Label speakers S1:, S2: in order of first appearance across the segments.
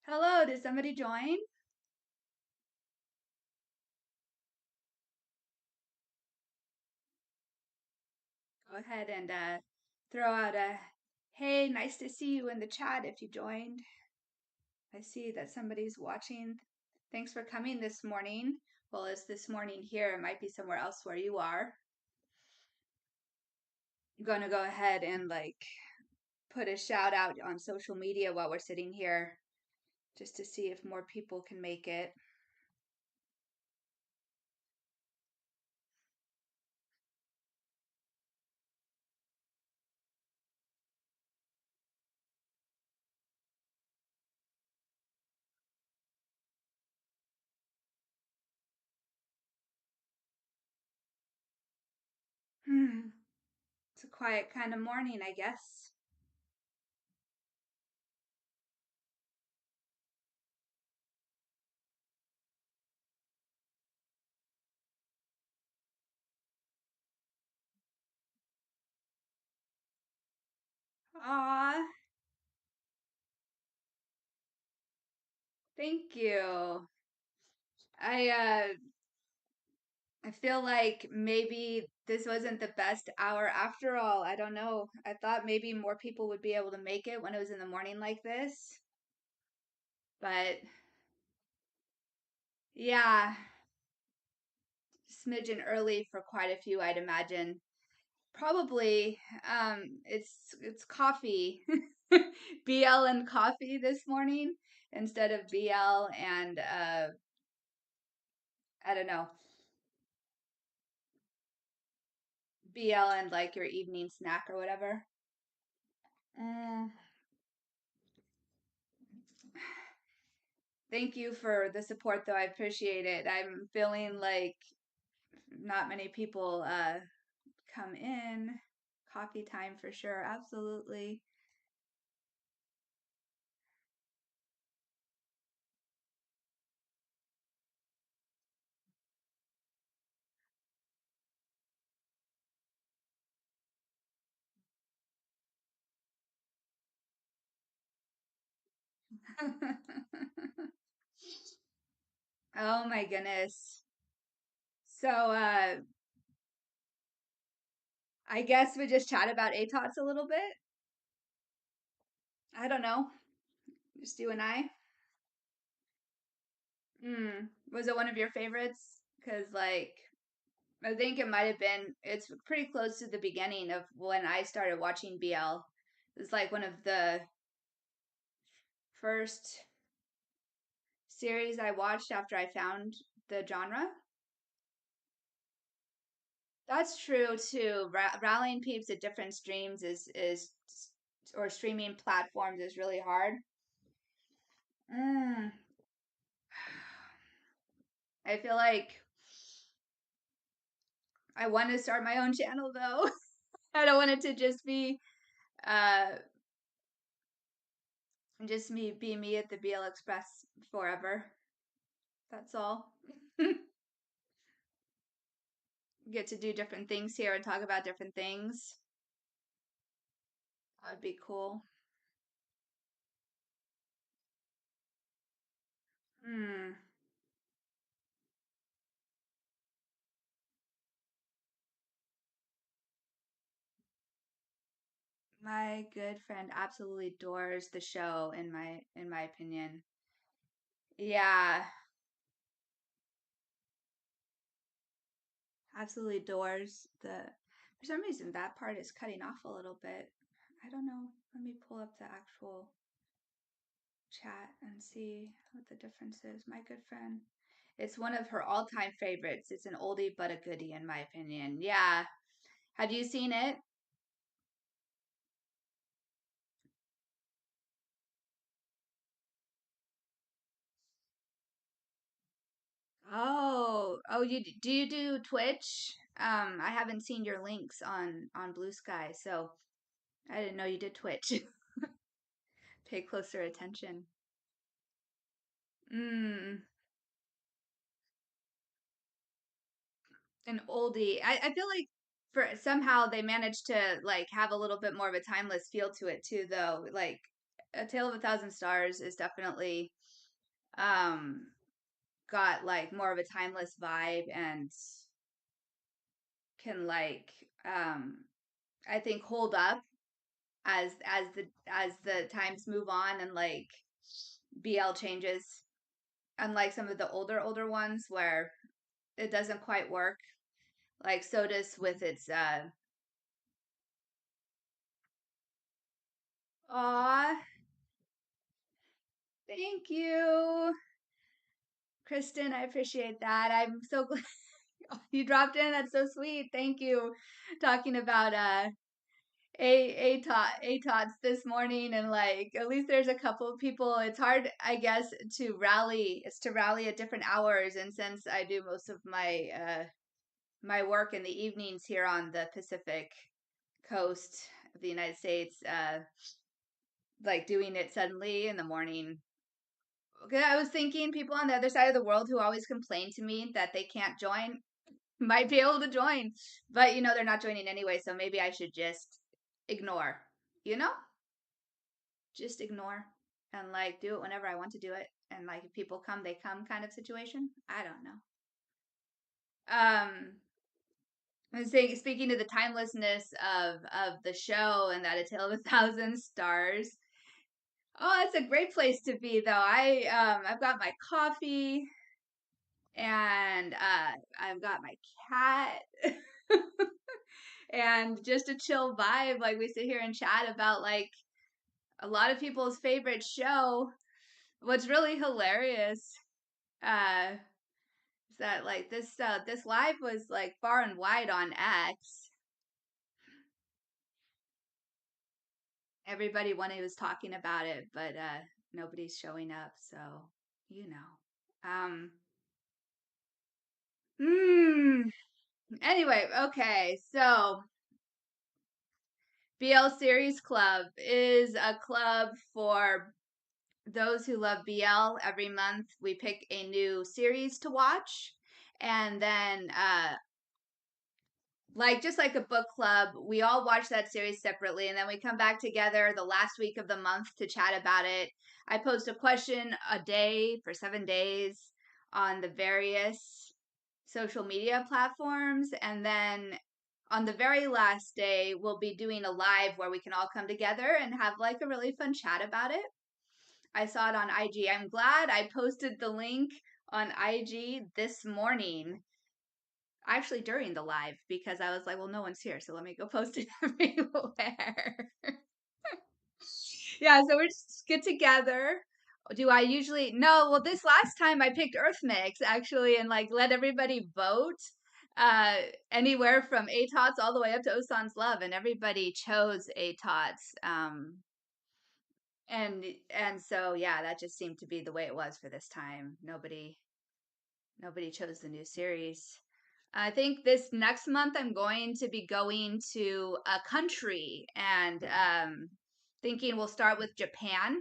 S1: Hello, did somebody join? Go ahead and throw out a hey, nice to see you in the chat if you joined. I see that somebody's watching. Thanks for coming this morning. Well, it's this morning here. It might be somewhere else where you are. I'm going to go ahead and put a shout out on social media while we're sitting here just to see if more people can make it. It's a quiet kind of morning, I guess. Aw, thank you. I I feel like maybe this wasn't the best hour after all. I don't know. I thought maybe more people would be able to make it when it was in the morning like this. But yeah, smidgen early for quite a few, I'd imagine. Probably it's coffee. BL and coffee this morning instead of BL and I don't know, BL and like your evening snack or whatever. Mm. Thank you for the support, though. I appreciate it. I'm feeling like not many people come in. Coffee time for sure. Absolutely. Oh my goodness. So I guess we just chat about ATOTs a little bit. I don't know. Just you and I. Was it one of your favorites? Because like I think it might have been. It's pretty close to the beginning of when I started watching BL. It's like one of the first series I watched after I found the genre. That's true too. Rallying peeps at different streams is or streaming platforms is really hard. Mm. I feel like I want to start my own channel though. I don't want it to uh just me be me at the BL Express forever. That's all. Get to do different things here and talk about different things. That would be cool. Hmm. My good friend absolutely adores the show in my opinion. Yeah, absolutely adores the for some reason that part is cutting off a little bit. I don't know. Let me pull up the actual chat and see what the difference is. My good friend. It's one of her all-time favorites. It's an oldie but a goodie in my opinion. Yeah. Have you seen it? Oh, do you do Twitch? I haven't seen your links on Blue Sky, so I didn't know you did Twitch. Pay closer attention. Mm, an oldie. I feel like for somehow they managed to like have a little bit more of a timeless feel to it too, though. Like A Tale of a Thousand Stars is definitely um got like more of a timeless vibe and can like I think hold up as the times move on and like BL changes, unlike some of the older ones where it doesn't quite work. Like Sodas with its aw, thank you, Kristen. I appreciate that. I'm so glad you dropped in. That's so sweet. Thank you. Talking about ATOTs this morning and like at least there's a couple of people. It's hard I guess to rally. It's to rally at different hours, and since I do most of my work in the evenings here on the Pacific coast of the United States, like doing it suddenly in the morning. Okay, I was thinking people on the other side of the world who always complain to me that they can't join might be able to join, but they're not joining anyway, so maybe I should just ignore, you know, just ignore and like do it whenever I want to do it. And like if people come, they come kind of situation. I don't know. I was saying, speaking of the timelessness of the show and that A Tale of a Thousand Stars. Oh, it's a great place to be, though. I've got my coffee and I've got my cat and just a chill vibe. Like we sit here and chat about like a lot of people's favorite show. What's really hilarious uh, is that like this live was like far and wide on X. Everybody when he was talking about it, but nobody's showing up, so you know. Um Hmm. Anyway, okay. So blseries Club is a club for those who love BL. Every month we pick a new series to watch, and then like just like a book club, we all watch that series separately, and then we come back together the last week of the month to chat about it. I post a question a day for 7 days on the various social media platforms, and then on the very last day we'll be doing a live where we can all come together and have like a really fun chat about it. I saw it on IG. I'm glad I posted the link on IG this morning, actually during the live, because I was like, well, no one's here, so let me go post it everywhere. Yeah, so we just get together. Do I usually? No, well, this last time I picked Earth Mix actually and like let everybody vote. Uh, Anywhere from ATOTS all the way up to Osan's Love, and everybody chose ATOTS. And so yeah, that just seemed to be the way it was for this time. Nobody chose the new series. I think this next month I'm going to be going to a country, and thinking we'll start with Japan,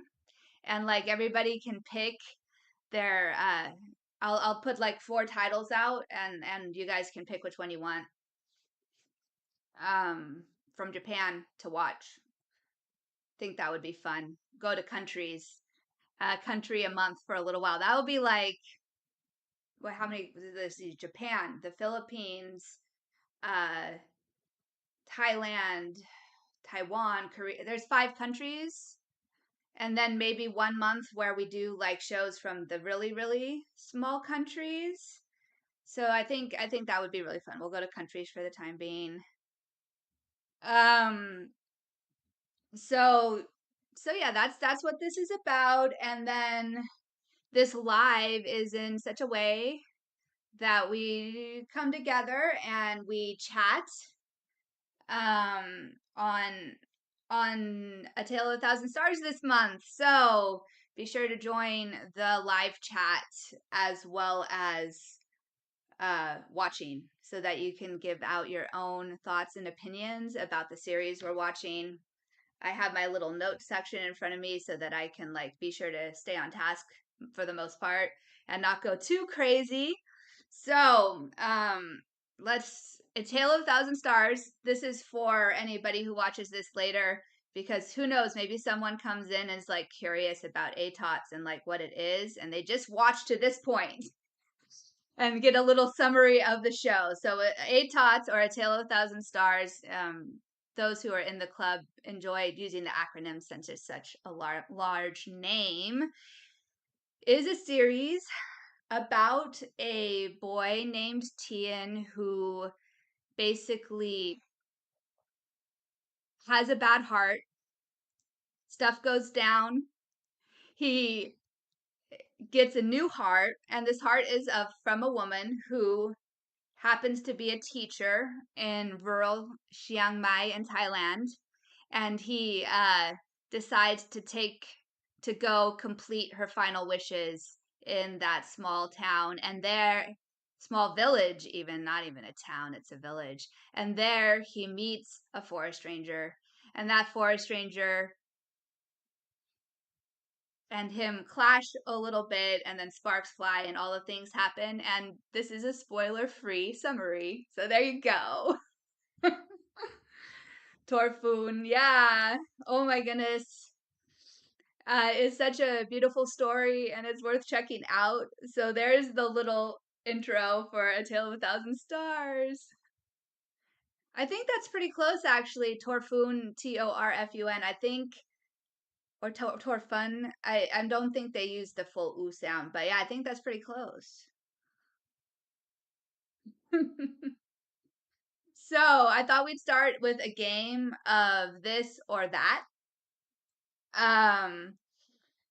S1: and like everybody can pick their I'll put like 4 titles out, and you guys can pick which one you want um from Japan to watch. Think that would be fun. Go to country a month for a little while. That would be like, well, how many? This is Japan, the Philippines, uh, Thailand, Taiwan, Korea. There's 5 countries, and then maybe one month where we do like shows from the really really small countries. So I think that would be really fun. We'll go to countries for the time being. Um. So so yeah, that's what this is about, and then this live is in such a way that we come together and we chat on A Tale of a Thousand Stars this month. So be sure to join the live chat as well as watching, so that you can give out your own thoughts and opinions about the series we're watching. I have my little note section in front of me so that I can like be sure to stay on task for the most part and not go too crazy. So, let's A Tale of a Thousand Stars. This is for anybody who watches this later, because who knows, maybe someone comes in and is like curious about ATOTS and like what it is, and they just watch to this point and get a little summary of the show. So, ATOTS, or A Tale of a Thousand Stars, those who are in the club enjoy using the acronym since it's such a large name, is a series about a boy named Tian who basically has a bad heart. Stuff goes down. He gets a new heart, and this heart is from a woman who happens to be a teacher in rural Chiang Mai in Thailand, and he decides to go complete her final wishes in that small town, and there, small village, even not even a town, it's a village, and there he meets a forest ranger, and that forest ranger and him clash a little bit, and then sparks fly and all the things happen, and this is a spoiler free summary, so there you go. Torfun, yeah. Oh my goodness. It's such a beautiful story, and it's worth checking out. So there's the little intro for A Tale of a Thousand Stars. I think that's pretty close, actually. Torfun, Torfun. I think, or Torfun. I don't think they use the full oo sound, but yeah, I think that's pretty close. So I thought we'd start with a game of this or that. Um,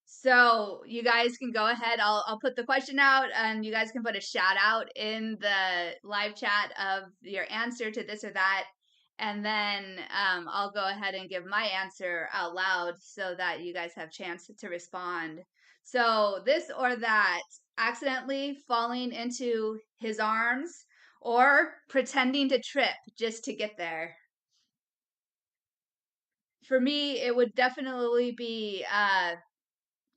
S1: So you guys can go ahead. I'll put the question out, and you guys can put a shout out in the live chat of your answer to this or that. and then I'll go ahead and give my answer out loud so that you guys have chance to respond. So this or that, accidentally falling into his arms or pretending to trip just to get there. For me, it would definitely be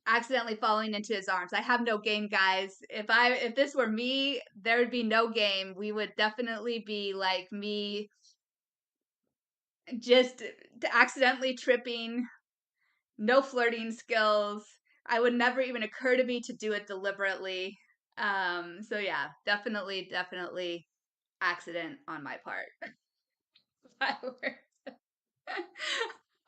S1: accidentally falling into his arms. I have no game, guys. If this were me, there would be no game. We would definitely be like me just accidentally tripping, no flirting skills. I would never even occur to me to do it deliberately. So yeah, definitely accident on my part.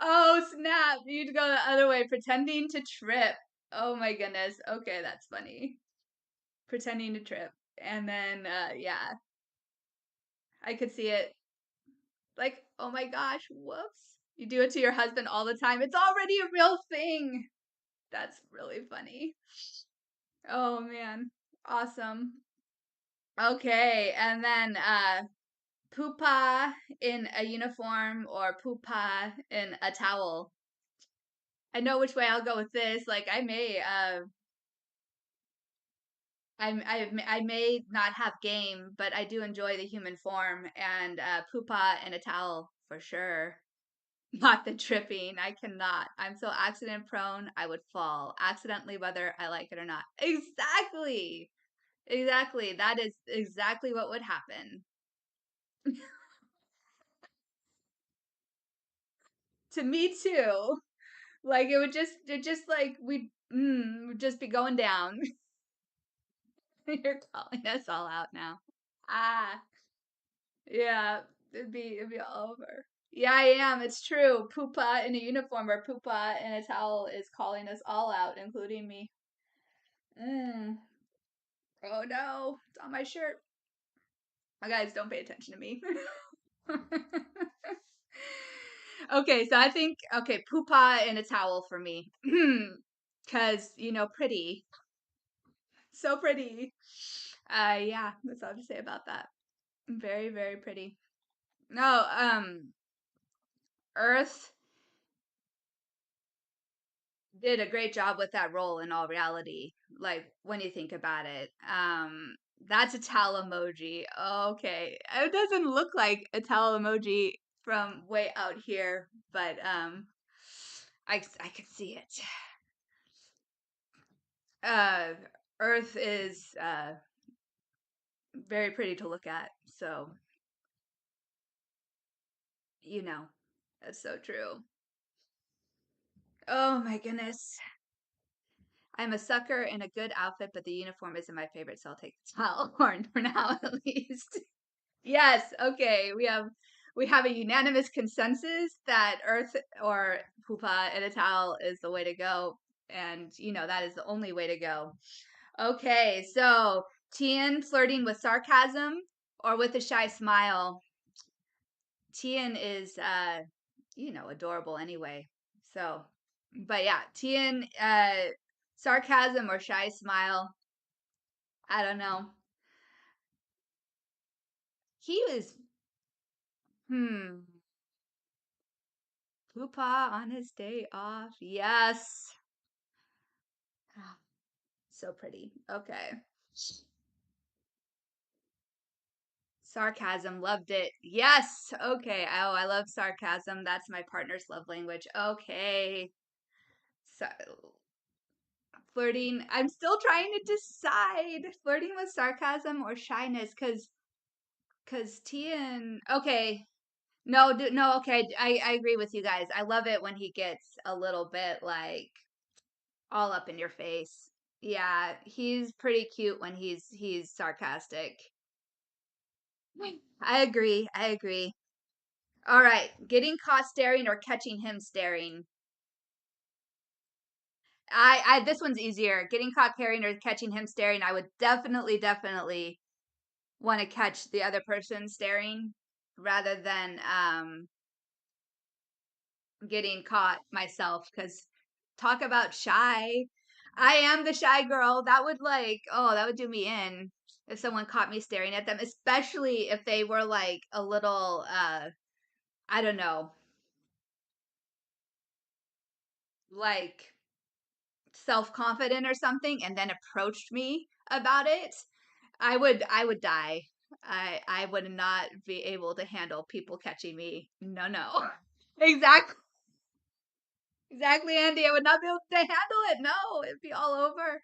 S1: Oh snap! You'd go the other way, pretending to trip. Oh my goodness. Okay, that's funny. Pretending to trip. And then yeah, I could see it like, oh my gosh, whoops. You do it to your husband all the time. It's already a real thing. That's really funny. Oh man. Awesome. Okay, and then pupa in a uniform or pupa in a towel. I know which way I'll go with this. Like I may not have game, but I do enjoy the human form and pupa in a towel for sure. Not the tripping. I cannot. I'm so accident prone. I would fall accidentally, whether I like it or not. Exactly. Exactly. That is exactly what would happen. To me too. Like it just like would just be going down. You're calling us all out now. Ah, yeah, it'd be all over. Yeah, I am. It's true. Pupa in a uniform or pupa in a towel is calling us all out, including me. Mm. Oh no, it's on my shirt. My guys, don't pay attention to me. Okay, so I think okay, pupa in a towel for me. Cause pretty. So pretty. Yeah, that's all I have to say about that. Very, very pretty. No, Earth did a great job with that role in all reality. Like when you think about it. That's a towel emoji. Okay. It doesn't look like a towel emoji from way out here, but I could see it. Uh Earth is very pretty to look at. So, you know, that's so true. Oh my goodness. I'm a sucker in a good outfit, but the uniform isn't my favorite, so I'll take the towel horn for now at least. Yes, okay. We have a unanimous consensus that Earth or Pupa in a towel is the way to go. And that is the only way to go. Okay, so Tien flirting with sarcasm or with a shy smile. Tien is adorable anyway. So but yeah, Tien sarcasm or shy smile. I don't know. He was hmm Pupa on his day off. Yes. Ah, so pretty. Okay. Sarcasm, loved it. Yes. Okay. Oh, I love sarcasm. That's my partner's love language. Okay. So flirting. I'm still trying to decide flirting with sarcasm or shyness cuz Tian. Okay. No, no, okay. I agree with you guys. I love it when he gets a little bit like all up in your face. Yeah, he's pretty cute when he's sarcastic. I agree. I agree. All right, getting caught staring or catching him staring. I this one's easier. Getting caught staring or catching him staring. I would definitely want to catch the other person staring rather than getting caught myself because talk about shy. I am the shy girl. That would that would do me in if someone caught me staring at them, especially if they were like a little I don't know, like self-confident or something and then approached me about it, I would die. I would not be able to handle people catching me. No, no. Exactly. Exactly, Andy. I would not be able to handle it. No, it'd be all over.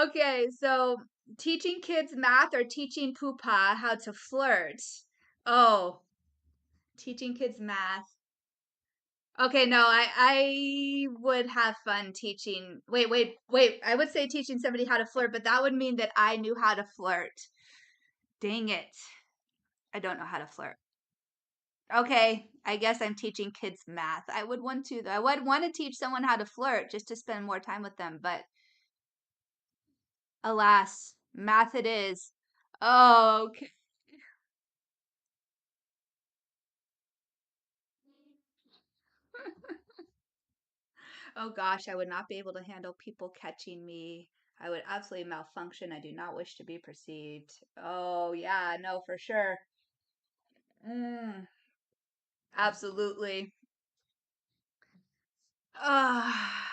S1: Okay, so teaching kids math or teaching Poopa how to flirt. Oh, teaching kids math. Okay, no, I would have fun teaching. Wait, wait, wait. I would say teaching somebody how to flirt, but that would mean that I knew how to flirt. Dang it. I don't know how to flirt. Okay, I guess I'm teaching kids math. I would want to, though. I would want to teach someone how to flirt just to spend more time with them, but alas, math it is. Oh, okay. Oh gosh, I would not be able to handle people catching me. I would absolutely malfunction. I do not wish to be perceived. Oh, yeah, no, for sure. Mm, absolutely. Ah,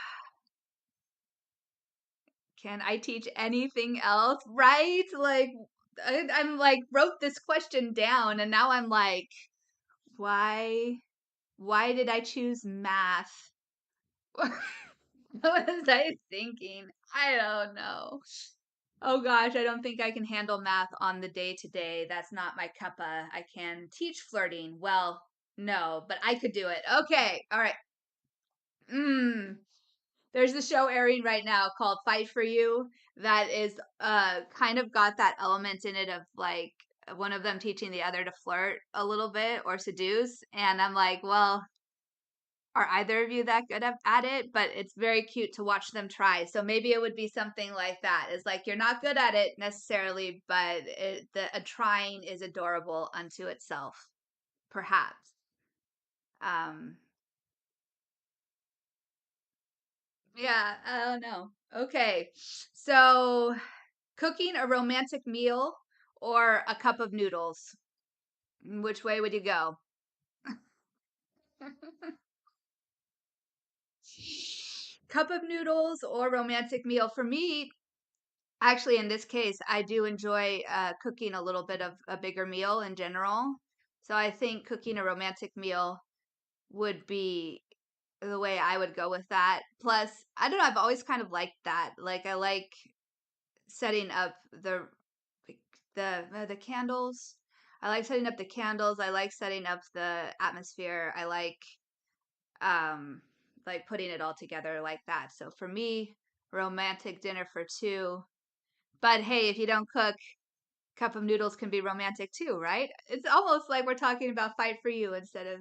S1: can I teach anything else? Right? Like, I'm like, wrote this question down, and now I'm like, why? Why did I choose math? What was I thinking? I don't know. Oh gosh, I don't think I can handle math on the day to day. That's not my cuppa. I can teach flirting. Well, no, but I could do it. Okay, all right. Mm. There's a show airing right now called Fight for You that is kind of got that element in it of like one of them teaching the other to flirt a little bit or seduce. And I'm like, well, are either of you that good at it? But it's very cute to watch them try. So maybe it would be something like that. It's like you're not good at it necessarily, but a trying is adorable unto itself, perhaps. Um, yeah, I don't know. Okay, so cooking a romantic meal or a cup of noodles? Which way would you go? Cup of noodles or romantic meal? For me, actually, in this case, I do enjoy cooking a little bit of a bigger meal in general. So I think cooking a romantic meal would be the way I would go with that. Plus, I don't know, I've always kind of liked that. Like I like setting up the candles. I like setting up the candles. I like setting up the atmosphere. I like putting it all together like that. So for me, romantic dinner for two. But hey, if you don't cook, cup of noodles can be romantic too, right? It's almost like we're talking about Fight for You instead of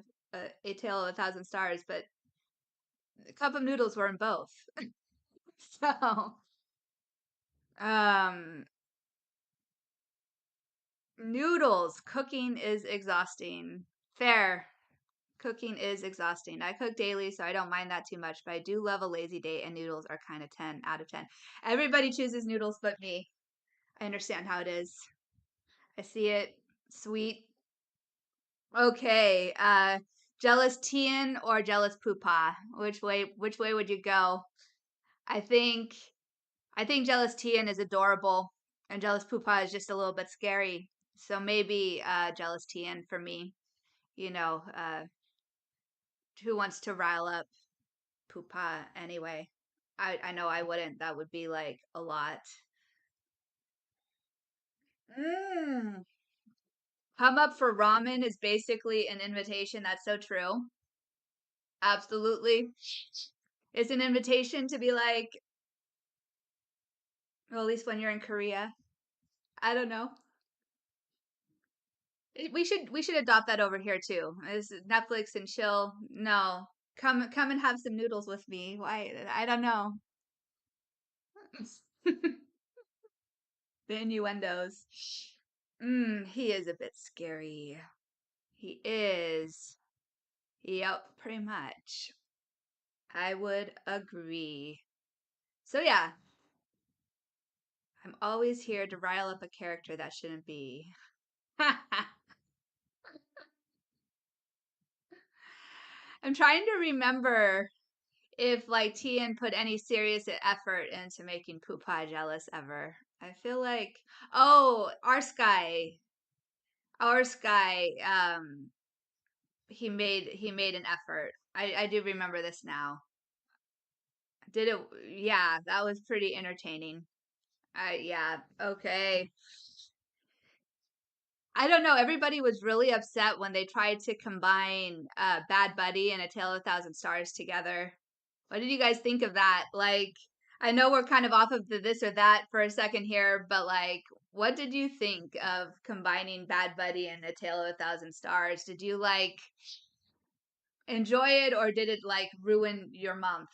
S1: A Tale of a Thousand Stars, but a cup of noodles were in both. So, um, noodles, cooking is exhausting. Fair. Cooking is exhausting. I cook daily, so I don't mind that too much, but I do love a lazy day, and noodles are kind of 10 out of 10. Everybody chooses noodles but me. I understand how it is. I see it. Sweet. Okay. Jealous Tian or jealous Pupa? Which way would you go? I think I think jealous Tian is adorable and jealous Pupa is just a little bit scary. So maybe jealous Tian for me. You know, who wants to rile up Pupa anyway? I know I wouldn't. That would be like a lot. Mm. Come up for ramen is basically an invitation. That's so true. Absolutely. It's an invitation to be like, well, at least when you're in Korea. I don't know. We should adopt that over here too. Is Netflix and chill? No. Come and have some noodles with me. Why? I don't know. The innuendos. He is a bit scary. He is. Yep, pretty much. I would agree. So yeah, I'm always here to rile up a character that shouldn't be. I'm trying to remember if like Tian put any serious effort into making Pupai jealous ever. I feel like our sky, he made an effort. I do remember this now. Did it? Yeah, that was pretty entertaining. Yeah, okay. I don't know. Everybody was really upset when they tried to combine Bad Buddy and A Tale of a Thousand Stars together. What did you guys think of that? Like, I know we're kind of off of the this or that for a second here, but like, what did you think of combining Bad Buddy and A Tale of a Thousand Stars? Did you like enjoy it, or did it like ruin your month?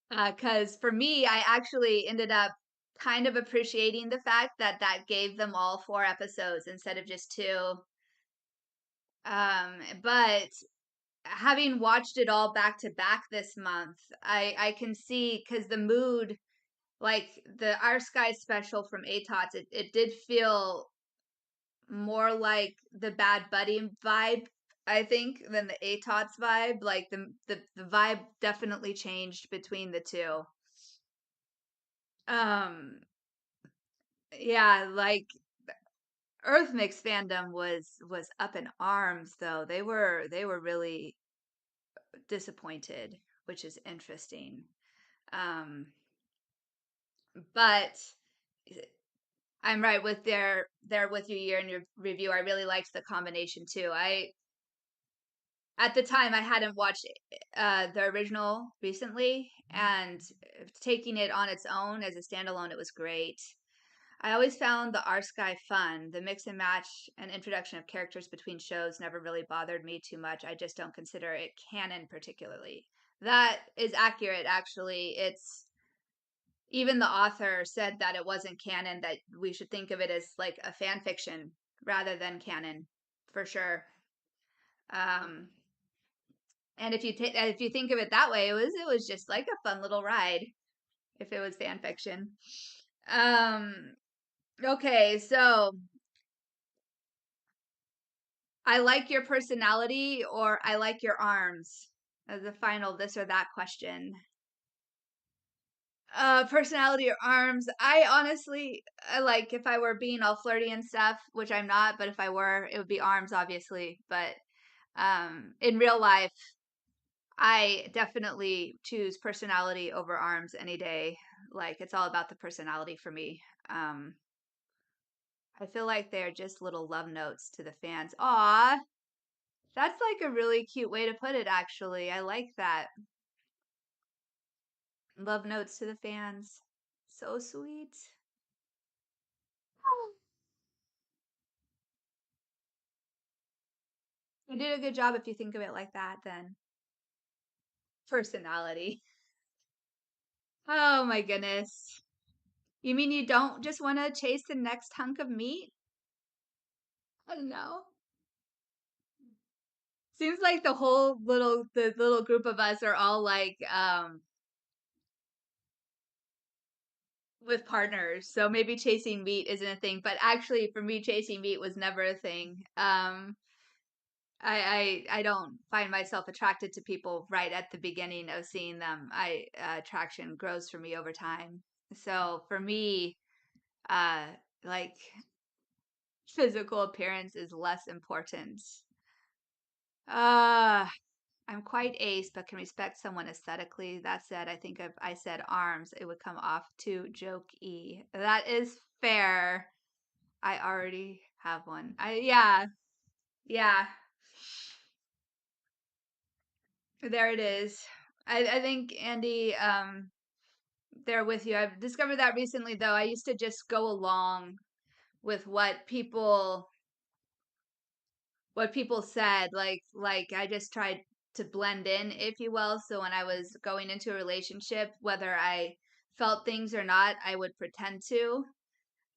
S1: Because for me, I actually ended up kind of appreciating the fact that that gave them all 4 episodes instead of just 2. But having watched it all back to back this month, I can see because the mood, like the Our Sky special from ATOTS, it did feel more like the Bad Buddy vibe, I think, than the ATOTS vibe. Like the vibe definitely changed between the two. Um, yeah, like Earth Mix fandom was up in arms though. They were really disappointed, which is interesting. Um, but I'm right with there with you year in your review. I really liked the combination too. I At the time I hadn't watched the original recently, and taking it on its own as a standalone, it was great. I always found the R Sky fun. The mix and match and introduction of characters between shows never really bothered me too much. I just don't consider it canon particularly. That is accurate, actually. It's even the author said that it wasn't canon, that we should think of it as like a fan fiction rather than canon, for sure. Um, and if you think of it that way, it was just like a fun little ride if it was fan fiction. Um, okay, so I like your personality or I like your arms as the final this or that question. Personality or arms. I honestly, I like if I were being all flirty and stuff, which I'm not, but if I were, it would be arms, obviously. But in real life, I definitely choose personality over arms any day. Like it's all about the personality for me. Um, I feel like they're just little love notes to the fans. Aw, that's like a really cute way to put it, actually. I like that. Love notes to the fans. So sweet. You did a good job if you think of it like that, then. Personality. Oh my goodness. You mean you don't just want to chase the next hunk of meat? I don't know. Seems like the little group of us are all like with partners. So maybe chasing meat isn't a thing, but actually for me chasing meat was never a thing. I don't find myself attracted to people right at the beginning of seeing them. I Attraction grows for me over time. So for me, uh like physical appearance is less important. Uh I'm quite ace, but can respect someone aesthetically. That said, I think if I said arms, it would come off too jokey. That is fair. I already have one. Yeah, yeah. There it is. I think Andy, there with you. I've discovered that recently though. I used to just go along with what people said, like I just tried to blend in, if you will. So when I was going into a relationship, whether I felt things or not, I would pretend to.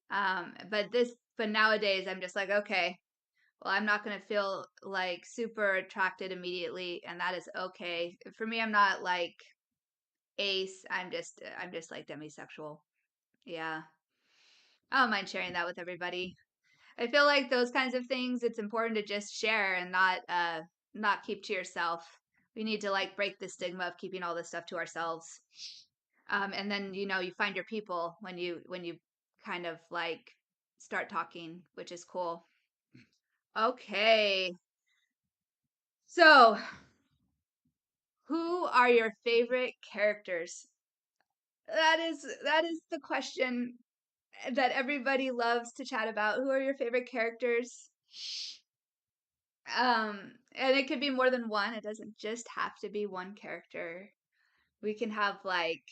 S1: But nowadays I'm just like, okay, well, I'm not going to feel like super attracted immediately, and that is okay. For me, I'm not like ace. I'm just like demisexual. Yeah. I don't mind sharing that with everybody. I feel like those kinds of things, it's important to just share and not keep to yourself. We need to like break the stigma of keeping all this stuff to ourselves. And then you find your people when you kind of like start talking, which is cool. Okay. So, who are your favorite characters? That is the question that everybody loves to chat about. Who are your favorite characters? And it could be more than one. It doesn't just have to be one character. We can have like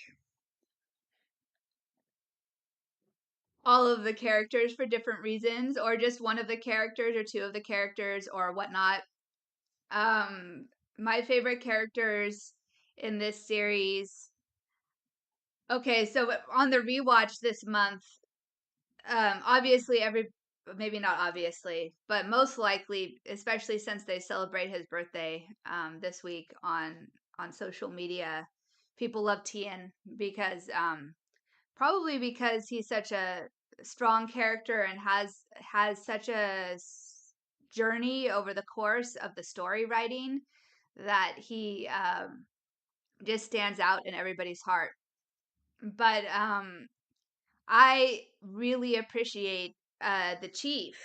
S1: all of the characters for different reasons, or just one of the characters, or two of the characters, or whatnot. My favorite characters in this series. Okay, so on the rewatch this month, obviously maybe not obviously, but most likely, especially since they celebrate his birthday this week on social media, people love Tien because probably because he's such a strong character and has such a journey over the course of the story writing that he just stands out in everybody's heart. But I really appreciate the chief,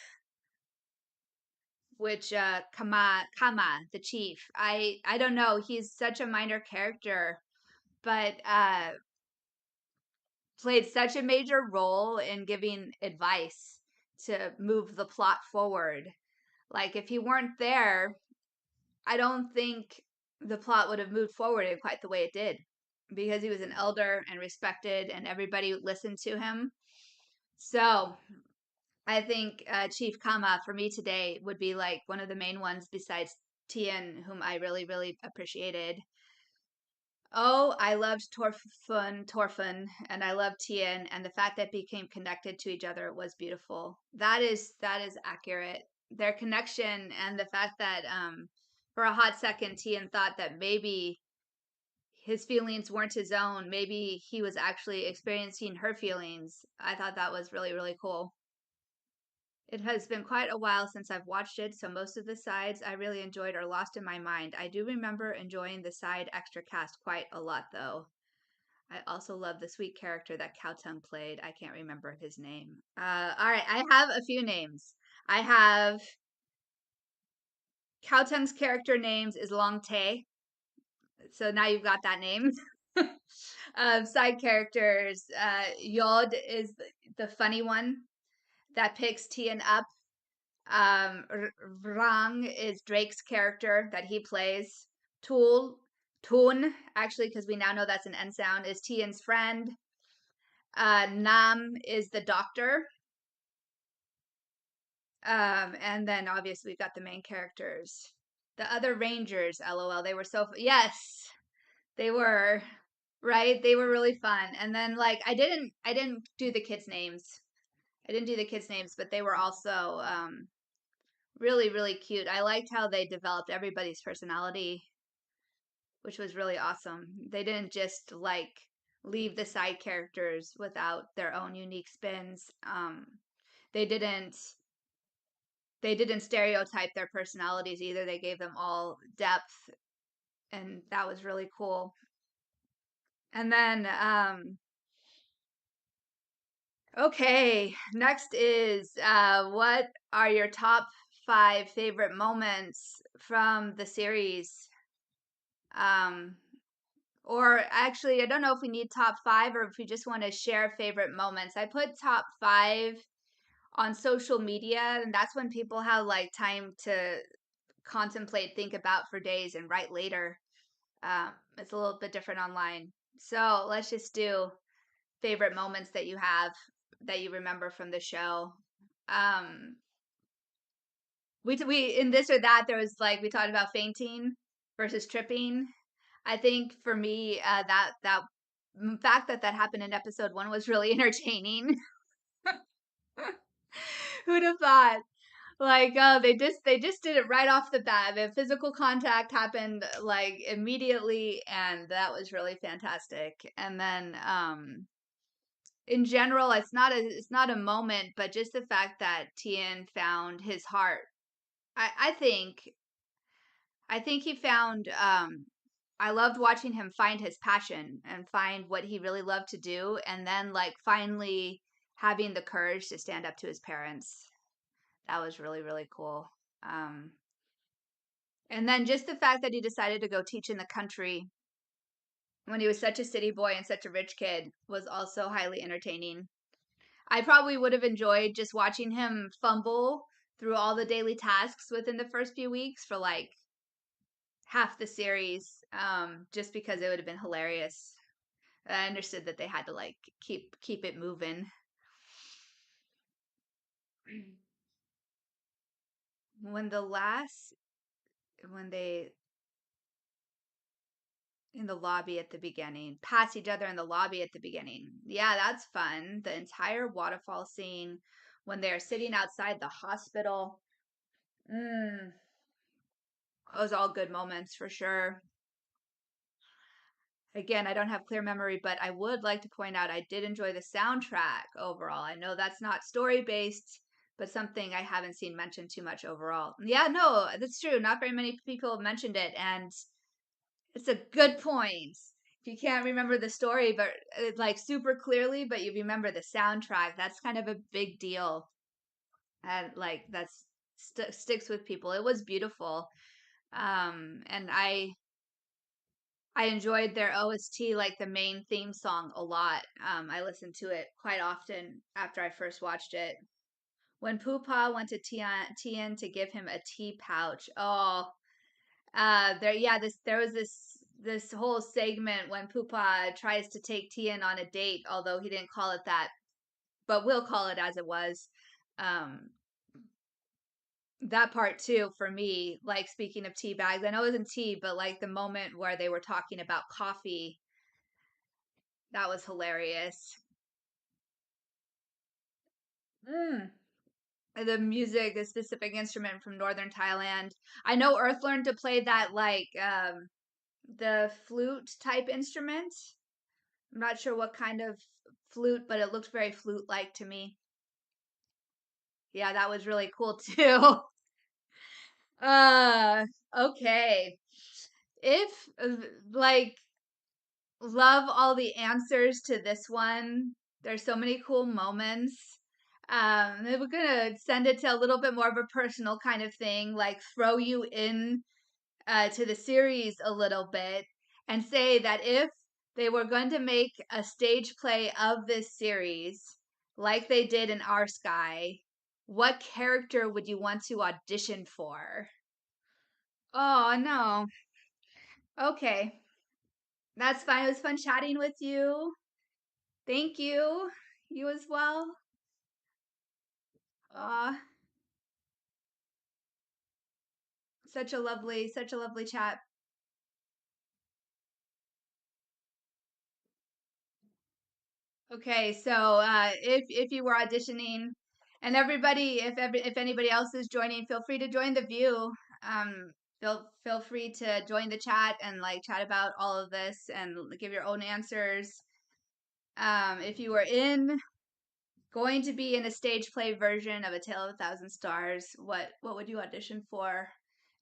S1: which Kama, the chief. I don't know, he's such a minor character, but played such a major role in giving advice to move the plot forward. Like if he weren't there, I don't think the plot would have moved forward in quite the way it did, because he was an elder and respected and everybody listened to him. So I think Chief Kama for me today would be like one of the main ones besides Tien, whom I really, really appreciated. Oh, I loved Torfun, and I loved Tien, and the fact that became connected to each other was beautiful. That is accurate. Their connection and the fact that for a hot second Tien thought that maybe his feelings weren't his own, maybe he was actually experiencing her feelings. I thought that was really, really cool. It has been quite a while since I've watched it, so most of the sides I really enjoyed are lost in my mind. I do remember enjoying the side extra cast quite a lot, though. I also love the sweet character that Cowtongue played. I can't remember his name. All right, I have a few names. I have Cowtongue's character names is Long Tae, so now you've got that name. Side characters, Yod is the funny one that picks Tien up. Rang is Drake's character that he plays. Tool, Toon, actually, because we now know that's an N sound, is Tien's friend. Nam is the doctor. And then obviously we've got the main characters. The other Rangers, lol, they were so, yes, they were, right? They were really fun. And then like, I didn't do the kids' names. I didn't do the kids' names, but they were also, really, really cute. I liked how they developed everybody's personality, which was really awesome. They didn't just like leave the side characters without their own unique spins. They didn't they didn't stereotype their personalities either. They gave them all depth, and that was really cool. And then okay, next is what are your top 5 favorite moments from the series? Um, or actually, I don't know if we need top 5 or if we just want to share favorite moments. I put top 5 on social media, and that's when people have like time to contemplate, think about for days, and write later. It's a little bit different online. So let's just do favorite moments that you have that you remember from the show. Um, we in this or that there was like we talked about fainting versus tripping. I think for me, that fact that happened in episode 1 was really entertaining. Who'd have thought? Like, oh, they just did it right off the bat. The physical contact happened like immediately, and that was really fantastic. And then in general, it's not a moment, but just the fact that Tien found his heart. I think he found I loved watching him find his passion and find what he really loved to do, and then like finally having the courage to stand up to his parents. That was really, really cool. Um and then just the fact that he decided to go teach in the country when he was such a city boy and such a rich kid was also highly entertaining. I probably would have enjoyed just watching him fumble through all the daily tasks within the first few weeks for like half the series, just because it would have been hilarious. I understood that they had to like keep it moving. When the last when they in the lobby at the beginning pass each other in the lobby at the beginning, yeah, that's fun. The entire waterfall scene when they're sitting outside the hospital, mm, those all good moments for sure. Again, I don't have clear memory, but I would like to point out I did enjoy the soundtrack overall. I know that's not story based, but something I haven't seen mentioned too much overall. Yeah, no, that's true. Not very many people have mentioned it, and it's a good point. If you can't remember the story, but like super clearly, but you remember the soundtrack, that's kind of a big deal, and like that's sticks with people. It was beautiful, and I enjoyed their OST, like the main theme song, a lot. I listened to it quite often after I first watched it. When Pupa went to Tien to give him a tea pouch, oh, there was this whole segment when Pupa tries to take Tien on a date, although he didn't call it that, but we'll call it as it was. Um, that part too for me, like speaking of tea bags, I know it wasn't tea, but like the moment where they were talking about coffee, that was hilarious. Mm. The music, a specific instrument from northern Thailand. I know Earth learned to play that like the flute type instrument. I'm not sure what kind of flute, but it looked very flute like to me. Yeah, that was really cool too. uh okay. If like love all the answers to this one. There's so many cool moments. We're gonna send it to a little bit more of a personal kind of thing, like throw you in to the series a little bit and say that if they were going to make a stage play of this series, like they did in Our Sky, what character would you want to audition for? Oh no. Okay. That's fine. It was fun chatting with you. Thank you. You as well. Uh, such a lovely chat. Okay, so if you were auditioning, and everybody, if anybody else is joining, feel free to join the view. Um, feel free to join the chat and like chat about all of this and give your own answers. If you were going to be in a stage play version of A Tale of a Thousand Stars, what would you audition for?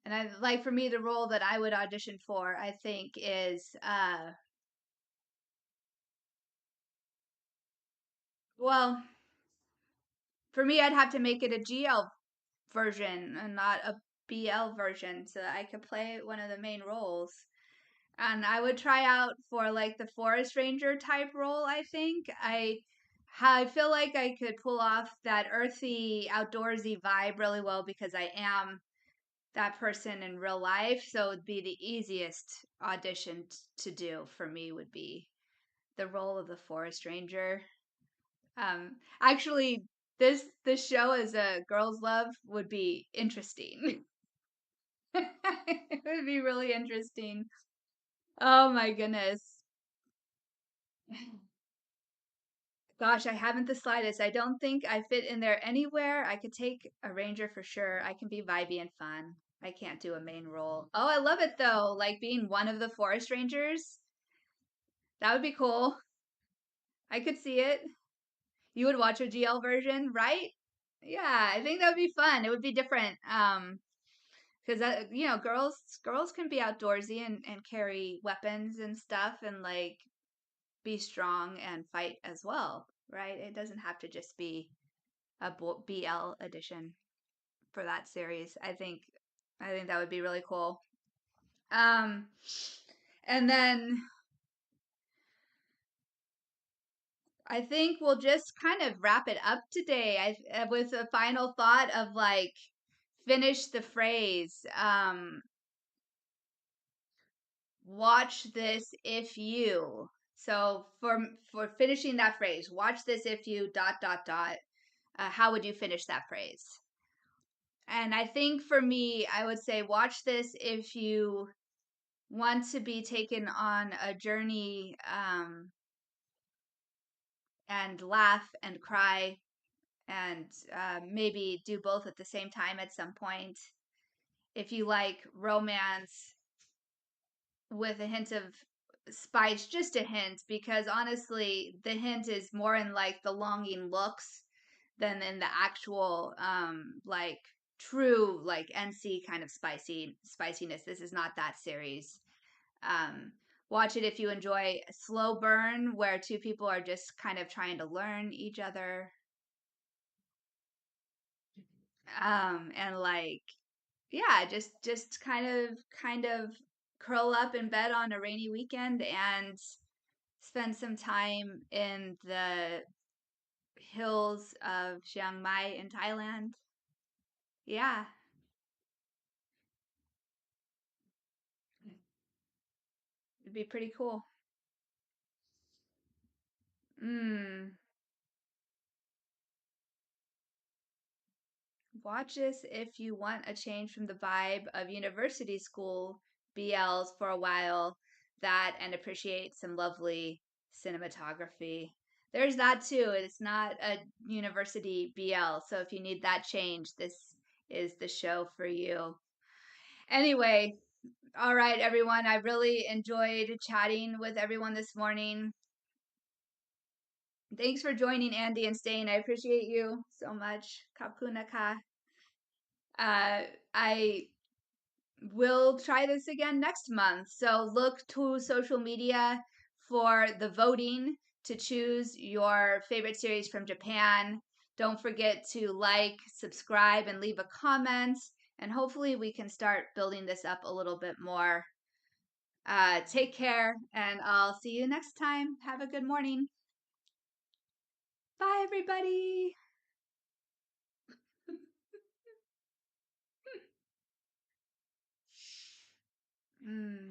S1: And I like for me the role that I would audition for, I think is well, for me I'd have to make it a GL version and not a BL version so that I could play one of the main roles. And I would try out for like the forest ranger type role, I think. I feel like I could pull off that earthy, outdoorsy vibe really well because I am that person in real life. So it'd be the easiest audition to do for me would be the role of the forest ranger. Actually, this show as a girl's love would be interesting. It would be really interesting. Oh my goodness. Gosh, I haven't the slightest. I don't think I fit in there anywhere. I could take a ranger for sure. I can be vibey and fun. I can't do a main role. Oh, I love it though. Like being one of the forest rangers. That would be cool. I could see it. You would watch a GL version, right? Yeah, I think that would be fun. It would be different. Because that, girls can be outdoorsy and carry weapons and stuff and like be strong and fight as well, right? It doesn't have to just be a BL edition for that series. I think that would be really cool. Um, and then I think we'll just kind of wrap it up today with a final thought of like finish the phrase. Watch this if you. So for finishing that phrase, watch this if you dot dot dot. How would you finish that phrase? And I think for me, I would say watch this if you want to be taken on a journey and laugh and cry and maybe do both at the same time at some point. If you like romance with a hint of spice, just a hint, because honestly, the hint is more in like the longing looks than in the actual like true like NC kind of spiciness. This is not that series. Um, Watch it if you enjoy a slow burn where two people are just kind of trying to learn each other. And like yeah, just kind of curl up in bed on a rainy weekend and spend some time in the hills of Chiang Mai in Thailand. Yeah, it'd be pretty cool. Mm. Watch this if you want a change from the vibe of university school BLs for a while, that and appreciate some lovely cinematography. There's that too. It's not a university BL, so if you need that change, this is the show for you. Anyway, all right, everyone. I really enjoyed chatting with everyone this morning. Thanks for joining, Andy and Stain. I appreciate you so much. Kapuna ka. I will try this again next month. So look to social media for the voting to choose your favorite series from Japan. Don't forget to like, subscribe, and leave a comment. And hopefully, we can start building this up a little bit more. Take care, and I'll see you next time. Have a good morning. Bye, everybody. Mm.